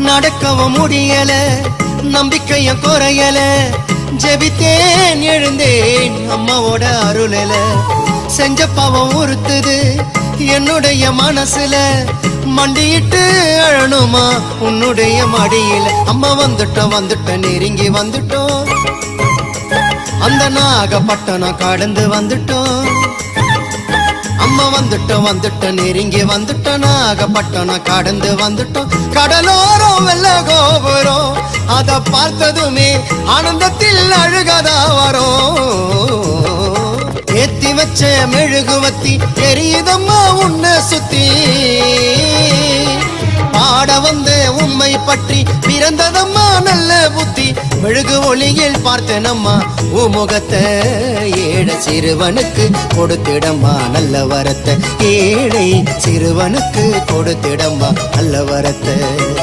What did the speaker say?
நடக்கவும் முடியல, நம்பிக்கைய குறையல, ஜெபித்தேன் எழுந்தேன் அம்மாவோட அருளல. செஞ்ச பாவம் உறுத்துது என்னுடைய மனசுல, மண்டியிட்டு அழணுமா உன்னுடைய மடியில. அம்மா வந்துட்டோம் நெருங்கி வந்துட்டோம், அந்த நாகப்பட்டினம் கடந்து வந்துட்டோம். அம்மா வந்துட்டோம் நெருங்கி வந்துட்டோம், நாகப்பட்டினம் கடந்து வந்துட்டோம். கடலோரம் வெள்ள கோபுரம் அத பார்த்ததுமே ஆனந்தத்தில் அழுகதா வரும். ஏத்தி வச்ச மெழுகுவத்தி எரியுதம்மா உன்னை சுத்தி, பாட வந்த உம்மை பற்றி பிறந்ததம்மா நல்ல புத்தி. மெழுகு ஒளியில் பார்த்தனம்மா உமுகத்தை, ஏழை சிறுவனுக்கு கொடுத்திடம்மா நல்ல வரத்தை. ஏழை சிறுவனுக்கு கொடுத்திடம்மா நல்ல வரத்தை.